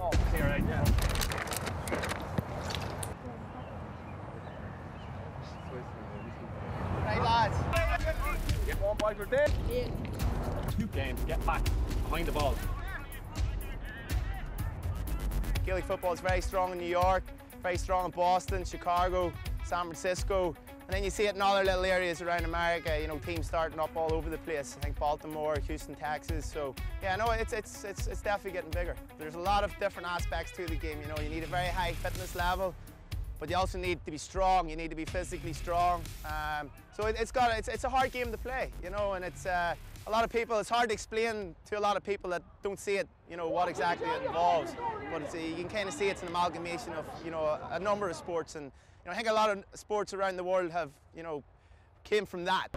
Oh, see right now. Right, lads. Get one ball for this. Yeah. James, get back behind the ball. Gaelic football is very strong in New York, very strong in Boston, Chicago, San Francisco, and then you see it in other little areas around America. You know, teams starting up all over the place. I think Baltimore, Houston, Texas. So yeah, no, it's definitely getting bigger. There's a lot of different aspects to the game. You know, you need a very high fitness level, but you also need to be strong. You need to be physically strong. So it's a hard game to play. You know, and it's a lot of people. It's hard to explain to a lot of people that don't see it. You know what exactly it involves, but you can kind of see it's an amalgamation of a number of sports, and I think a lot of sports around the world have came from that.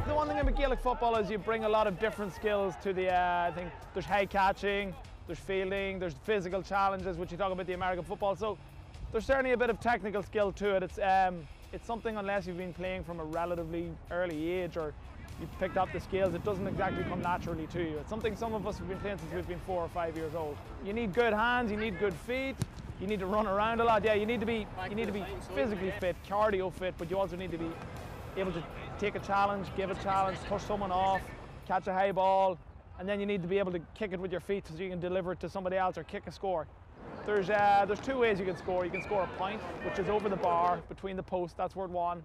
The one thing about Gaelic football is you bring a lot of different skills to the, I think there's high catching, there's fielding, there's physical challenges, which you talk about the American football. So there's certainly a bit of technical skill to it. It's something, unless you've been playing from a relatively early age or you've picked up the skills, it doesn't exactly come naturally to you. It's something some of us have been playing since we've been 4 or 5 years old. You need good hands, you need good feet, you need to run around a lot. Yeah, you need to be physically fit, cardio fit, but you also need to be able to take a challenge, give a challenge, push someone off, catch a high ball, and then you need to be able to kick it with your feet so you can deliver it to somebody else or kick a score. There's 2 ways you can score. You can score a point, which is over the bar, between the posts, that's worth 1.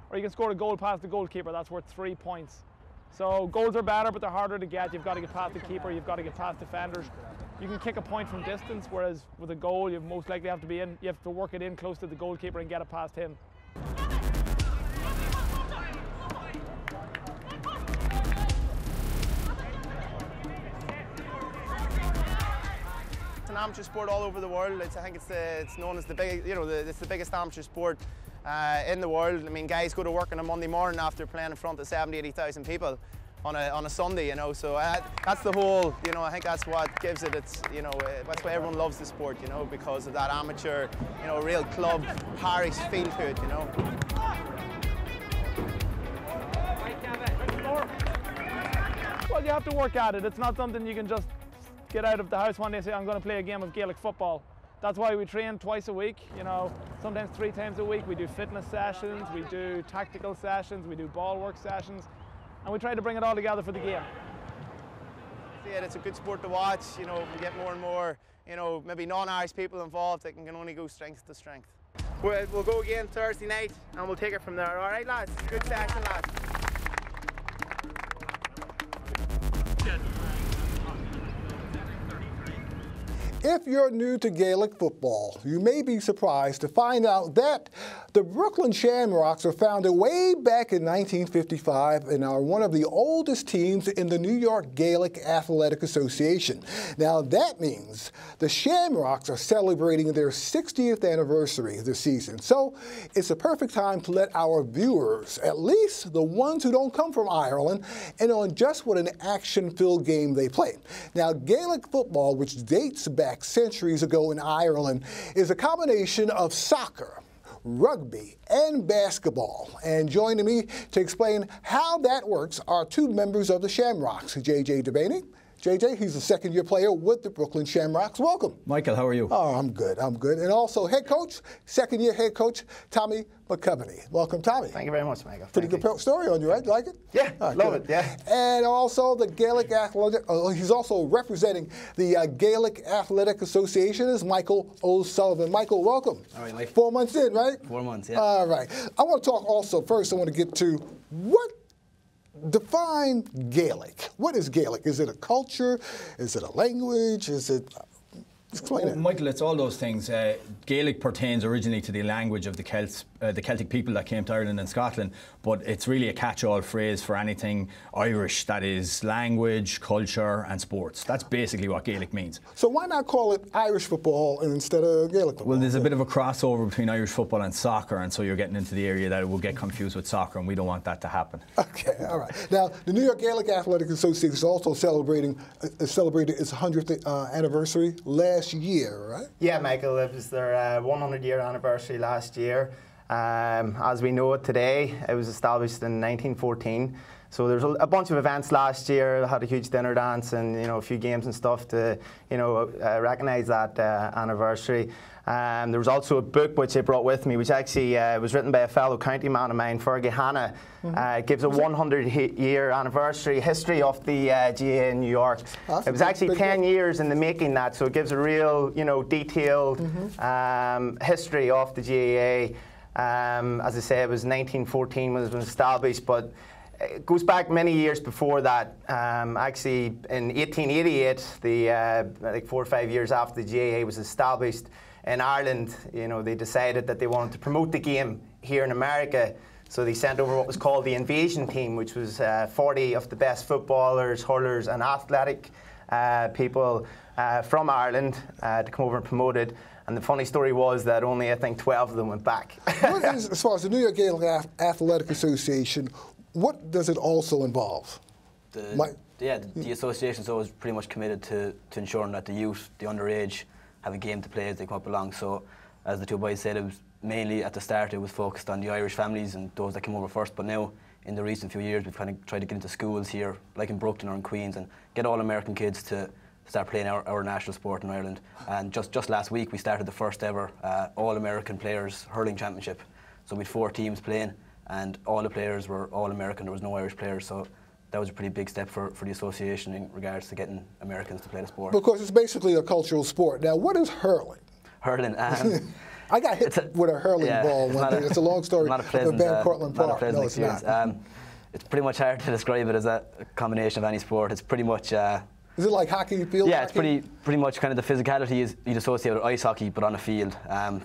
Or you can score a goal past the goalkeeper, that's worth 3 points. So goals are better, but they're harder to get. You've got to get past the keeper, you've got to get past defenders. You can kick a point from distance, whereas with a goal, you most likely have to be in. You have to work it in close to the goalkeeper and get it past him. It's an amateur sport all over the world. I think it's known as the big, it's the biggest amateur sport in the world. I mean, guys go to work on a Monday morning after playing in front of 70,000-80,000 people on a Sunday. So that's the whole. I think that's what gives it. That's why everyone loves the sport. Because of that amateur, real club parish feel to it. Well, you have to work at it. It's not something you can just get out of the house one day and say, I'm going to play a game of Gaelic football. That's why we train twice a week, sometimes 3 times a week. We do fitness sessions, we do tactical sessions, we do ball work sessions, and we try to bring it all together for the game. Yeah, it's a good sport to watch. We get more and more, maybe non-Irish people involved that can only go strength to strength. We'll go again Thursday night and we'll take it from there. All right, lads? Good session, lads. If you're new to Gaelic football, you may be surprised to find out that the Brooklyn Shamrocks were founded way back in 1955 and are one of the oldest teams in the New York Gaelic Athletic Association. Now that means the Shamrocks are celebrating their 60th anniversary this season. So it's a perfect time to let our viewers, at least the ones who don't come from Ireland, in on just what an action-filled game they play. Now Gaelic football, which dates back centuries ago in Ireland, is a combination of soccer, rugby, and basketball. And joining me to explain how that works are 2 members of the Shamrocks, J.J. Devaney. JJ, he's a second-year player with the Brooklyn Shamrocks. Welcome. Michael, how are you? Oh, I'm good. And also head coach, second-year head coach, Tommy McCovey. Welcome, Tommy. Thank you very much, Michael. Pretty good story on you, right? Like it? Yeah, love it, yeah. And also the Gaelic Athletic, he's also representing the Gaelic Athletic Association is Michael O'Sullivan. Michael, welcome. All right, Mike. 4 months in, right? 4 months, yeah. All right. I want to talk also, first I want to get to define Gaelic. What is Gaelic? Is it a culture? Is it a language? Is it... Explain it. Michael, it's all those things. Gaelic pertains originally to the language of the Celts, the Celtic people that came to Ireland and Scotland, but it's really a catch-all phrase for anything Irish, that is language, culture and sports. That's basically what Gaelic means. So why not call it Irish football instead of Gaelic football? Well, there's a bit of a crossover between Irish football and soccer, and so you're getting into the area that it will get confused with soccer, and we don't want that to happen. Okay, all right. Now, the New York Gaelic Athletic Association is also celebrated its 100th anniversary last year, right? Yeah, Michael, it was their our 100-year anniversary last year. As we know it today, it was established in 1914. So there's a bunch of events last year. Had a huge dinner dance and a few games and stuff to recognise that anniversary. There was also a book which I brought with me, which actually was written by a fellow county man of mine, Fergie Hanna. It gives a 100-year anniversary history of the GAA in New York. It was actually 10 years in the making, that, so it gives a real, detailed history of the GAA. As I say, it was 1914 when it was established, but it goes back many years before that. Actually, in 1888, like 4 or 5 years after the GAA was established in Ireland, they decided that they wanted to promote the game here in America. So they sent over what was called the invasion team, which was 40 of the best footballers, hurlers, and athletic people from Ireland to come over and promote it. And the funny story was that only, I think, 12 of them went back. As far as the New York Gaelic Athletic Association, what does it also involve? The association is always pretty much committed to ensuring that the youth, the underage, have a game to play as they come up along. So, as the two boys said, it was mainly at the start it was focused on the Irish families and those that came over first. But now, in the recent few years, we've kind of tried to get into schools here, like in Brooklyn or in Queens, and get all American kids to start playing our national sport in Ireland. And just last week, we started the first ever All-American Players Hurling Championship. So we had 4 teams playing, and all the players were All-American. There was no Irish players, so that was a pretty big step for the association in regards to getting Americans to play the sport. Because it's basically a cultural sport. Now, what is hurling? Hurling. I got hit with a hurling ball one day. It's a long story. Not a pleasant, experience. It's pretty much hard to describe it as a combination of any sport. It's pretty much. Is it like hockey, field yeah, hockey? It's pretty much kind of the physicality you'd associate with ice hockey, but on a field.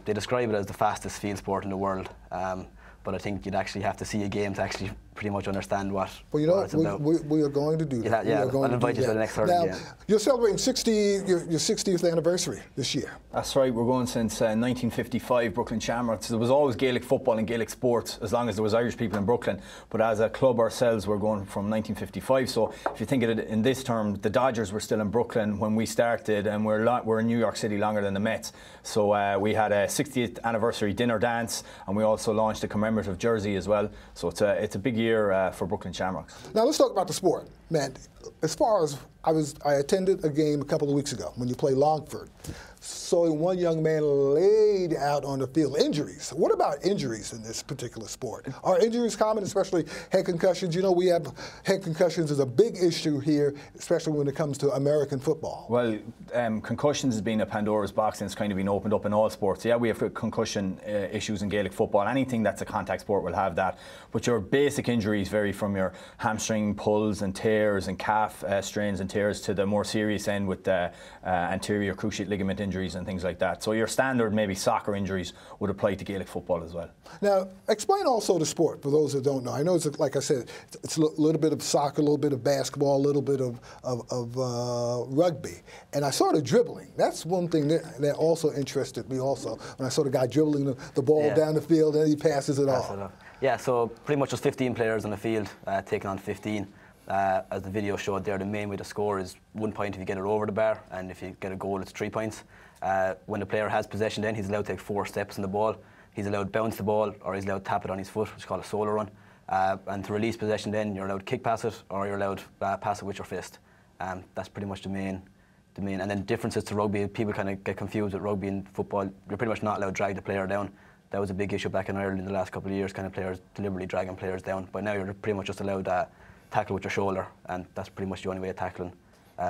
They describe it as the fastest field sport in the world. But I think you'd actually have to see a game to actually pretty much understand what it's about. We are going to do that. Yeah, I'll invite you to the next hurling game. You're celebrating your 60th anniversary this year. That's right, we're going since 1955, Brooklyn Shamrocks. There was always Gaelic football and Gaelic sports as long as there was Irish people in Brooklyn. But as a club ourselves, we're going from 1955. So if you think of it in this term, the Dodgers were still in Brooklyn when we started, and we're in New York City longer than the Mets. So we had a 60th anniversary dinner dance, and we also launched a commemorative jersey as well. So it's a big year for Brooklyn Shamrocks. Now let's talk about the sport, man. As far as I attended a game a couple of weeks ago when you play Longford. So one young man laid out on the field. Injuries. What about injuries in this particular sport? Are injuries common, especially head concussions? We have head concussions is a big issue here, especially when it comes to American football. Well, concussions has been a Pandora's box, and it's kind of been opened up in all sports. Yeah, we have concussion issues in Gaelic football. Anything that's a contact sport will have that. But your basic injuries vary from your hamstring pulls and tears and calf strains and tears to the more serious end with the anterior cruciate ligament injuries and things like that. So your standard maybe soccer injuries would apply to Gaelic football as well. Now, explain also the sport for those that don't know. I know it's, like I said, it's a little bit of soccer, a little bit of basketball, a little bit of rugby. And I saw the dribbling. That's one thing that also interested me also, when I saw the guy dribbling the ball down the field and he passes it off. Yeah, so pretty much just 15 players on the field taking on 15. As the video showed there, the main way to score is 1 point if you get it over the bar, and if you get a goal, it's 3 points. When the player has possession, then he's allowed to take 4 steps in the ball. He's allowed to bounce the ball, or he's allowed to tap it on his foot, which is called a solo run. And to release possession, then you're allowed to kick pass it, or you're allowed to pass it with your fist. That's pretty much the main. And then differences to rugby. People kind of get confused with rugby and football. You're pretty much not allowed to drag the player down. That was a big issue back in Ireland in the last couple of years, kind of players deliberately dragging players down. But now you're pretty much just allowed to tackle with your shoulder, and that's pretty much the only way of tackling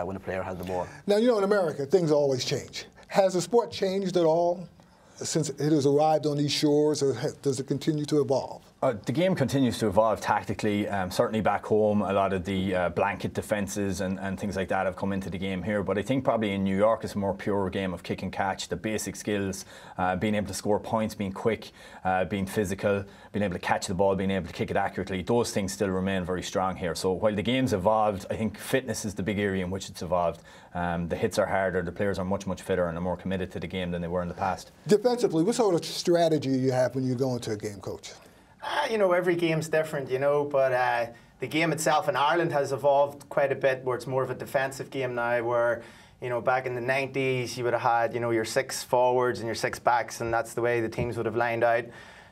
when a player has the ball. Now, in America, things always change. Has the sport changed at all since it has arrived on these shores, or does it continue to evolve? The game continues to evolve tactically. Certainly back home, a lot of the blanket defences and things like that have come into the game here. But I think probably in New York, it's a more pure game of kick and catch, the basic skills, being able to score points, being quick, being physical, being able to catch the ball, being able to kick it accurately. Those things still remain very strong here. So while the game's evolved, I think fitness is the big area in which it's evolved. The hits are harder, the players are much, much fitter and are more committed to the game than they were in the past. Defensively, what sort of strategy do you have when you go into a game, Coach? Every game's different, but the game itself in Ireland has evolved quite a bit, where it's more of a defensive game now, where You know, back in the 90s, you would have had, you know, your 6 forwards and your 6 backs, and that's the way the teams would have lined out.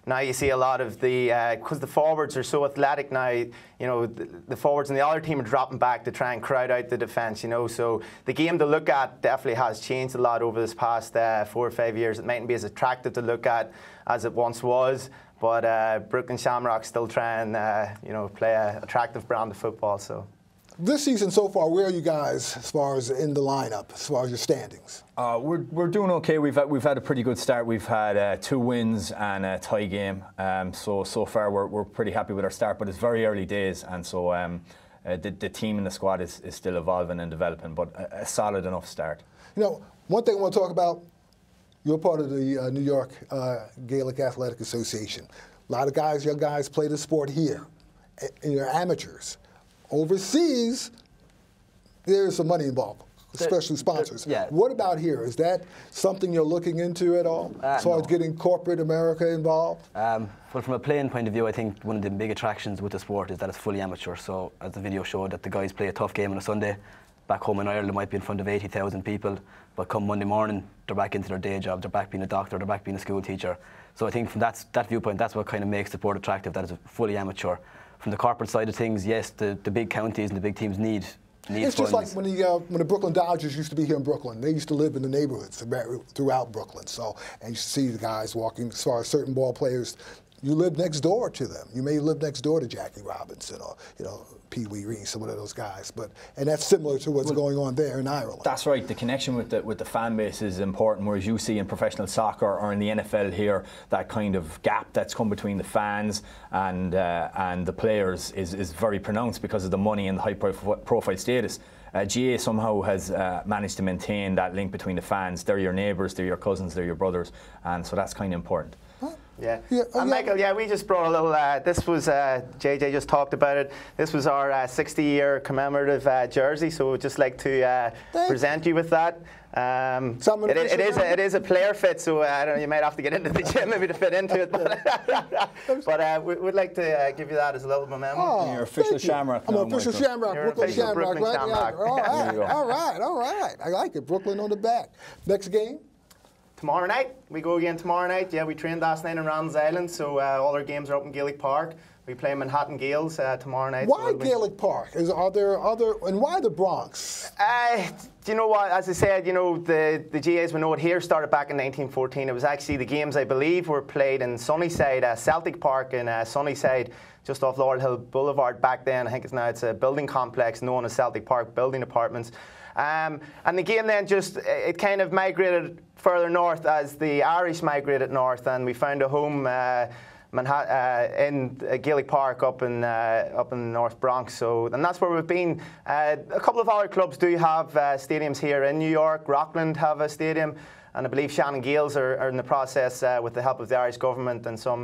Now you see a lot of the, because the forwards are so athletic now, you know, the forwards and the other team are dropping back to try and crowd out the defence, you know. So the game to look at definitely has changed a lot over this past 4 or 5 years. It mightn't be as attractive to look at as it once was, but Brooklyn Shamrocks still try and, you know, play an attractive brand of football. So. This season so far, where are you guys as far as in the lineup, as far as your standings? We're doing okay. We've had a pretty good start. We've had 2 wins and a tie game. So far we're pretty happy with our start, but it's very early days, and so the team and the squad is still evolving and developing, but a solid enough start. You know, one thing I want to talk about, you're part of the New York Gaelic Athletic Association. A lot of guys, young guys, play the sport here, and you're amateurs. Overseas, there's some money involved, especially sponsors. Yeah. What about here? Is that something you're looking into at all, as far as getting corporate America involved? Well, from a playing point of view, I think one of the big attractions with the sport is that it's fully amateur. So, as the video showed, that the guys play a tough game on a Sunday. Back home in Ireland, they might be in front of 80,000 people, but come Monday morning, they're back into their day job, they're back being a doctor, they're back being a school teacher. So I think from that viewpoint, that's what kind of makes the sport attractive, that it's fully amateur. From the corporate side of things, yes, the big counties and the big teams need it's funds. just like when the Brooklyn Dodgers used to be here in Brooklyn. They used to live in the neighborhoods throughout Brooklyn. So, and you see the guys walking, as far as certain ball players, you live next door to them. You may live next door to Jackie Robinson or, you know, Pee Wee Reed, some of those guys. And that's similar to what's going on there in Ireland. That's right. The connection with the fan base is important, whereas you see in professional soccer or in the NFL here, that kind of gap that's come between the fans and the players is very pronounced because of the money and the high profile status. GA somehow has managed to maintain that link between the fans. They're your neighbours, they're your cousins, they're your brothers, and so that's kind of important. Yeah. And Michael, we just brought a little, this was, JJ just talked about it, this was our 60-year commemorative jersey, so we'd just like to present you with that. It is a player fit, so I don't know, you might have to get into the gym maybe to fit into it. But we'd like to give you that as a little memento. Oh, your official Shamrock. I'm an official Shamrock, Brooklyn Shamrock, Brooklyn right? Shamrock. Yeah. All right. I like it. Brooklyn on the back. Next game? Tomorrow night, we go again tomorrow night. Yeah, we trained last night in Rand's Island, so all our games are up in Gaelic Park. We play Manhattan Gales tomorrow night. Why Gaelic Park? Are there other, and why the Bronx? Do you know what? As I said, you know, the GAs we know it here started back in 1914. It was actually the games, I believe, were played in Sunnyside, Celtic Park in Sunnyside, just off Laurel Hill Boulevard back then. I think it's a building complex known as Celtic Park Building Apartments. And the game then it kind of migrated further north as the Irish migrated north, and we found a home in Gaelic Park up in the North Bronx. So, and that's where we've been. A couple of other clubs do have stadiums here in New York. Rockland have a stadium, and I believe Shannon Gales are in the process, with the help of the Irish government and some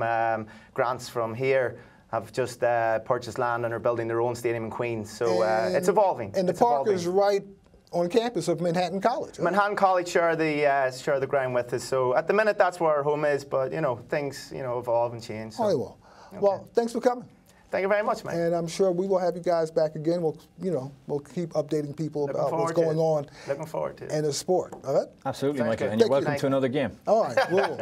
grants from here, have just purchased land and are building their own stadium in Queens. So it's evolving. And the park is right on campus of Manhattan College. Right? Manhattan College share the ground with us. So at the minute, that's where our home is. But you know, things evolve and change. So. Oh, they will. Okay. Well, thanks for coming. Thank you very much, Mike. And I'm sure we will have you guys back again. We'll keep updating people about what's going on. Looking forward to it. In the sport. All right. Absolutely, Sounds Michael. good. And you're Thank you. welcome to another game. All right. We'll